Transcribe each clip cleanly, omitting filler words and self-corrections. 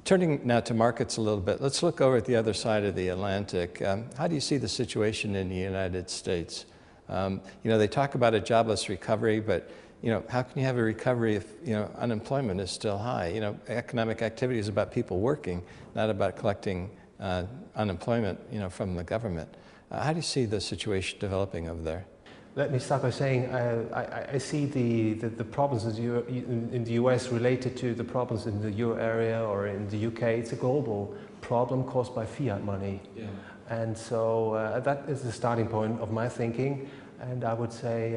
Turning now to markets a little bit, let's look over at the other side of the Atlantic. How do you see the situation in the United States? They talk about a jobless recovery, but how can you have a recovery if unemployment is still high? Economic activity is about people working, not about collecting unemployment from the government. How do you see the situation developing over there? Let me start by saying I see the problems in the US related to the problems in the euro area or in the UK. It's a global problem caused by fiat money. Yeah. And so that is the starting point of my thinking. And I would say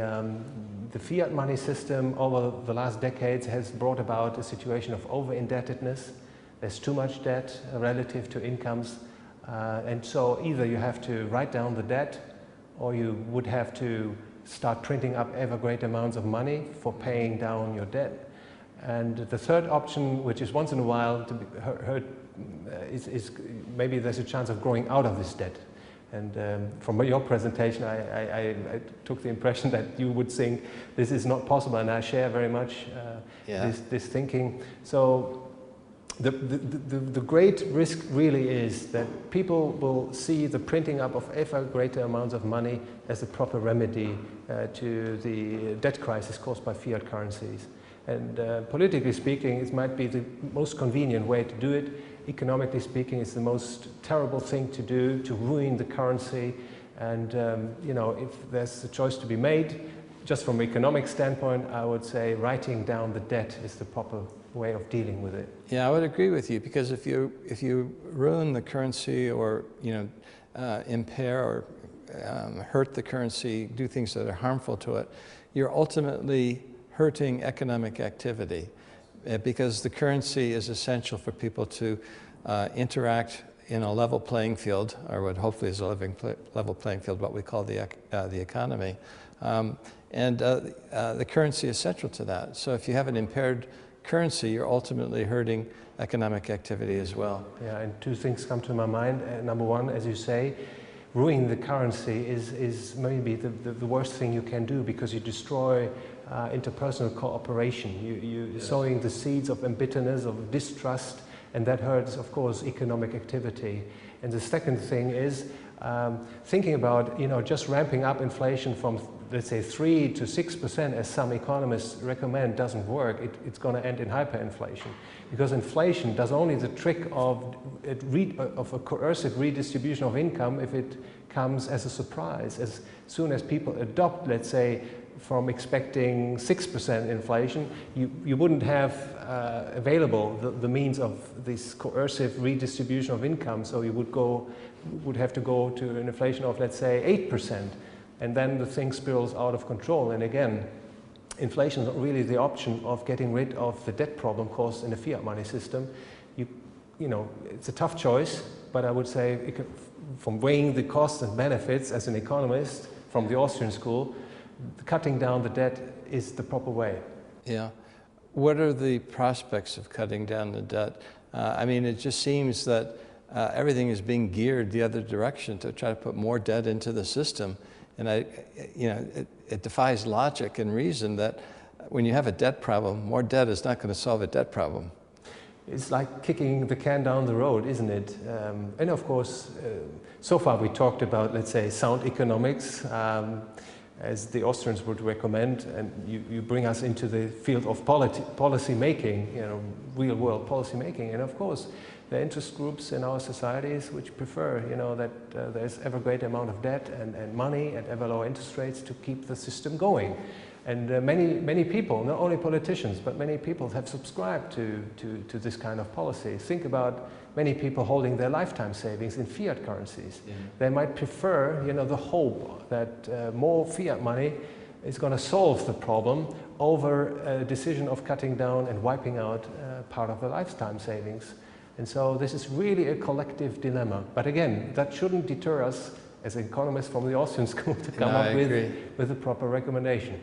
the fiat money system over the last decades has brought about a situation of over-indebtedness. There's too much debt relative to incomes. And so either you have to write down the debt, or you would have to start printing up ever greater amounts of money for paying down your debt. And the third option, which is once in a while to be heard, is maybe there's a chance of growing out of this debt. And from your presentation, I took the impression that you would think this is not possible, and I share very much this thinking. So the great risk really is that people will see the printing up of ever greater amounts of money as the proper remedy to the debt crisis caused by fiat currencies. And politically speaking, it might be the most convenient way to do it. Economically speaking, it's the most terrible thing to do, to ruin the currency. And if there's a choice to be made, just from an economic standpoint, I would say writing down the debt is the proper way of dealing with it. Yeah, I would agree with you, because if you ruin the currency or impair or hurt the currency, do things that are harmful to it, you're ultimately hurting economic activity, because the currency is essential for people to interact in a level playing field, or what hopefully is a level playing field, what we call the economy. The currency is central to that. So if you have an impaired currency, you're ultimately hurting economic activity as well. Yeah, and two things come to my mind. Number one, as you say, ruining the currency is maybe the worst thing you can do, because you destroy interpersonal cooperation. You're sowing the seeds of embitterness, of distrust, and that hurts, of course, economic activity. And the second thing is thinking about just ramping up inflation from, let's say, 3 to 6%, as some economists recommend, doesn't work. It's going to end in hyperinflation, because inflation does only the trick of a coercive redistribution of income if it comes as a surprise. As soon as people adopt, let's say, from expecting 6% inflation, you wouldn't have available the means of this coercive redistribution of income, so you would have to go to an inflation of, let's say, 8%. And then the thing spirals out of control. And again, inflation is not really the option of getting rid of the debt problem caused in the fiat money system. It's a tough choice, but I would say, from weighing the costs and benefits as an economist from the Austrian school, cutting down the debt is the proper way. Yeah. What are the prospects of cutting down the debt? It just seems that everything is being geared the other direction to try to put more debt into the system. And it defies logic and reason that when you have a debt problem, more debt is not going to solve a debt problem. It's like kicking the can down the road, isn't it? And of course, so far we talked about, let's say, sound economics, as the Austrians would recommend, and you bring us into the field of policy making, real world policy making. And of course, there are interest groups in our societies which prefer, that there's ever greater amount of debt and money at ever lower interest rates to keep the system going. And many people, not only politicians, but many people have subscribed to this kind of policy. Think about many people holding their lifetime savings in fiat currencies. Yeah. They might prefer, the hope that more fiat money is going to solve the problem over a decision of cutting down and wiping out part of the lifetime savings. And so this is really a collective dilemma. But again, that shouldn't deter us as economists from the Austrian school to come up with a proper recommendation.